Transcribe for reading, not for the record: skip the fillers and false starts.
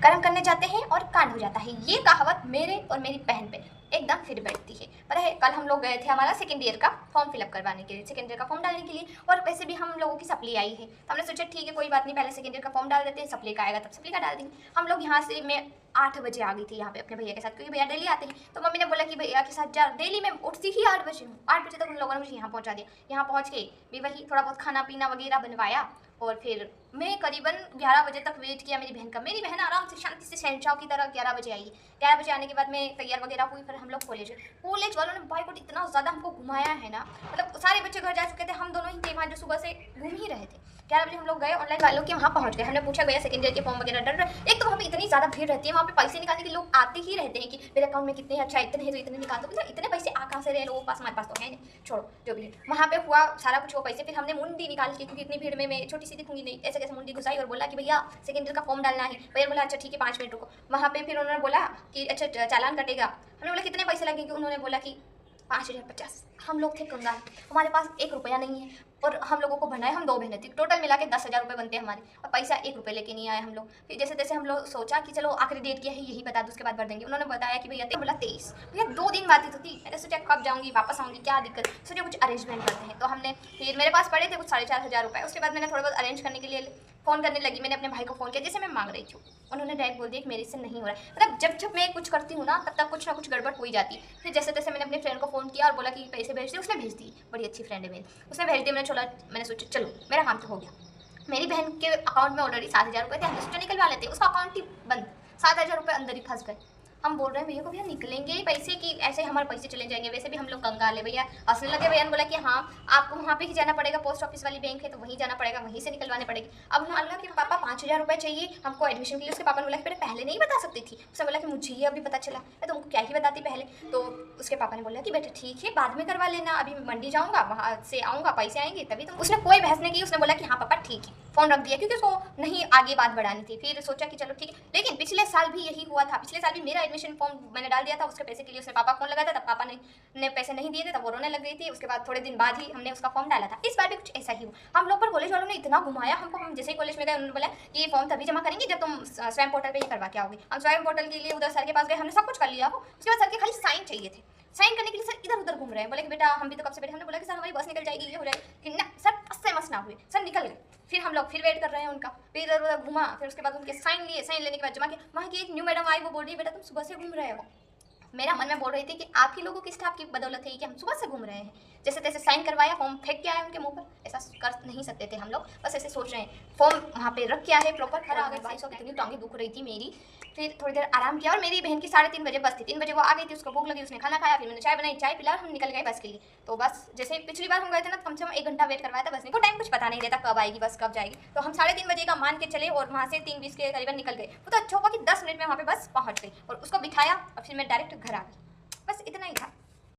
कर्म करने जाते हैं और कांड हो जाता है। ये कहावत मेरे और मेरी बहन पे एकदम फिर बैठती है। पर है कल हम लोग गए थे हमारा सेकेंड ईयर का फॉर्म फिलअप करवाने के लिए, सेकेंड ईयर का फॉर्म डालने के लिए, और वैसे भी हम लोगों की सप्ली आई है तो हमने सोचा ठीक है कोई बात नहीं, पहले सेकेंड ईयर का फॉर्म डाल देते हैं, सप्ली का आएगा तब सप्ली का डाल देंगे। हम लोग यहाँ से मैं 8 बजे आ गई थी यहाँ पे अपने भैया के साथ, क्योंकि भैया डेली आते हैं। तो मम्मी ने बोला कि भैया के साथ जा, डेली मैं उठती ही 8 बजे हूँ, 8 बजे तक उन लोगों ने मुझे यहाँ पहुँचा दिया। यहाँ पहुँच के भी वही थोड़ा बहुत खाना पीना वगैरह बनवाया, और फिर मैं करीबन 11 बजे तक वेट किया मेरी बहन का। मेरी बहन आराम से शांति से शहंशाह की तरह 11 बजे आई। 11 बजे आने के बाद मैं तैयार वगैरह हुई, फिर हम लोग कॉलेज वालों ने बाइक को इतना ज़्यादा हमको घुमाया है ना, मतलब सारे बच्चे घर जा चुके थे, हम दोनों ही थे वहाँ जो सुबह से घूम ही रहे थे। 11 बजे हम लोग गए, ऑनलाइन वालों के वहाँ पहुँच गए। हमने पूछा भैया सेकेंड ईयर के फॉर्म वगैरह डर रहे। एक तो वहाँ पे इतनी ज़्यादा भीड़ रहती है, वहाँ पे पैसे निकालने के लोग आते ही रहते हैं कि मेरे अकाउंट में कितने, अच्छा इतने हैं तो इतने निकाल दो। मतलब इतने पैसे आ कहाँ से रहे लोगों के पास, हमारे पास तो है नहीं, छोड़ो जो भी। वहाँ पे हुआ सारा कुछ वो पैसे, फिर हमने मुंडी निकाल के, क्योंकि इतनी भीड़ में मैं छोटी सी दिखूंगी नहीं, ऐसे कैसे मुंडी घुसाई और बोला कि भैया सेकेंड ईयर का फॉर्म डालना है। भैया बोला अच्छा ठीक है 5 मिनट रुको। वहाँ पे फिर उन्होंने बोला कि अच्छा चालान कटेगा। हमने बोला कितने पैसे लगेंगे, उन्होंने बोला कि 5,050। हम लोग थे कंगाल, हमारे पास 1 रुपया नहीं है, और हम लोगों को भरना है, हम 2 बहनें थी, टोटल मिला के 10,000 रुपये बनते हैं हमारे, और पैसा 1 रुपये लेके नहीं आए हम लोग। फिर जैसे तैसे हम लोग सोचा कि चलो आखिरी डेट क्या है यही बता दो, उसके बाद भर देंगे। उन्होंने बताया कि भैया बोला 23। भैया 2 दिन बात तो थी, मैंने सोचा कब जाऊँगी वापस आऊँगी क्या दिक्कत, सोचा कुछ अरेंजमेंट करते हैं। तो हमने फिर मेरे पास पड़े थे कुछ 4,500 रुपये। उसके बाद मैंने थोड़ा बहुत अरेंज करने के लिए फ़ोन करने लगी। मैंने अपने भाई को फ़ोन किया जैसे मैं मांग रही थी, उन्होंने डायरेक्ट बोल दिया कि मेरे से नहीं हो रहा है। मतलब जब मैं कुछ करती हूँ ना तब तक कुछ ना कुछ गड़बड़ हो ही जाती है। फिर जैसे तैसे मैंने अपने फ्रेंड को फ़ोन किया और बोला कि पैसे भेज दी, उसने भेज दी, बड़ी अच्छी फ्रेंड है मेरी, उसने भेज दिया। मैंने सोचा चलो मेरा काम तो हो गया। मेरी बहन के अकाउंट में ऑलरेडी 7,000 रुपये थे, हमने सोचा निकलवा लेते हैं, उसका अकाउंट ही बंद, 7,000 रुपये अंदर ही फंस गए। हम बोल रहे हैं भैया को भैया निकलेंगे ही पैसे कि ऐसे हमारे पैसे चले जाएंगे, वैसे भी हम लोग कंगाल है। भैया हंसने लगे। भैया ने बोला कि हाँ आपको वहाँ पे ही जाना पड़ेगा, पोस्ट ऑफिस वाली बैंक है तो वहीं जाना पड़ेगा, वहीं से निकलवाने पड़ेगी। अब मान लो कि पापा 5,000 रुपये चाहिए हमको एडमिशन के लिए। उसके पापा ने बोला कि पहले नहीं बता सकती थी। उसने बोला कि मुझे ये अभी पता चला, मैं तुमको क्या ही बताती पहले। तो उसके पापा ने बोला कि बेटा ठीक है बाद में करवा लेना, अभी मंडी जाऊँगा वहाँ से आऊँगा पैसे आएंगे तभी। तो उसने कोई बहस नहीं की, उसने बोला कि हाँ पापा ठीक है, फ़ोन रख दिया, क्योंकि उसको नहीं आगे बात बढ़ानी थी। फिर सोचा कि चलो ठीक है। लेकिन पिछले साल भी यही हुआ था, पिछले साल भी मेरा एडमिशन फॉर्म मैंने डाल दिया था, उसके पैसे के लिए उसने पापा फ़ोन लगाया था, तब पापा ने पैसे नहीं दिए थे, तब वो रोने लग गई थी। उसके बाद थोड़े दिन बाद ही हमने उसका फॉर्म डाला था। इस बार भी कुछ ऐसा ही हुआ। हम लोग पर कॉलेज वालों ने इतना घुमाया हमको। हम जैसे ही कॉलेज में गए उन्होंने बोला कि ये फॉर्म तभी जमा करेंगे जब तुम स्वयं पोर्टल पर ही करवा के आओगे। हम स्वयं पोर्टल के लिए उधर सर के पास गए, हमने सब कुछ कर लिया हो। उसके बाद सर के खाली साइन चाहिए थे। साइन करने के लिए सर इधर उधर घूम रहे हैं। बोले कि बेटा हम भी तो कब से बैठे। हमने बोला कि सर हमारी बस निकल जाएगी, ये हो जाएगी कि ना सर, अससे मस ना हुए। सर निकल गए। फिर हम लोग फिर वेट कर रहे हैं उनका, फिर इधर उधर घुमा, फिर उसके बाद उनके साइन लिए, साइन लेने के बाद जमा किया। वहाँ की एक न्यू मैडम आई, वो बोल रही है बेटा तुम सुबह से घूम रहे हो। मेरा मन में बोल रही थी कि आप ही लोगों की स्टाफ की बदौलत है कि हम सुबह से घूम रहे हैं। जैसे तैसे साइन करवाया, फॉर्म फेंक के आए उनके मुंह पर। ऐसा कर नहीं सकते थे हम लोग, बस ऐसे सोच रहे हैं। फॉर्म वहाँ पे रख के आए प्रॉपर। घर आ गए, भाई साहब इतनी टांगी दुख रही थी मेरी। फिर थोड़ी देर आराम किया, और मेरी बहन की 3:30 बजे बस थी। 3 बजे वो आ गई थी, उसको भूख लगी, उसने खाना खाया, फिर मैंने चाय बनाई, चाय पिला, हम निकल गए बस के लिए। तो बस जैसे पिछली बार हम गए थे ना, कम से कम 1 घंटा वेट करवाया था बस। को टाइम कुछ पता नहीं रहता कब आएगी बस, कब जाएगी। तो हम 3:30 बजे का मान के चले, और वहाँ से 3:20 के करीबन निकल गए। वो तो अच्छा हुआ कि 10 मिनट में वहाँ पे बस पहुँच गई, और उसको बिठाया और फिर मैं डायरेक्ट घर आ गई। बस इतना ही था।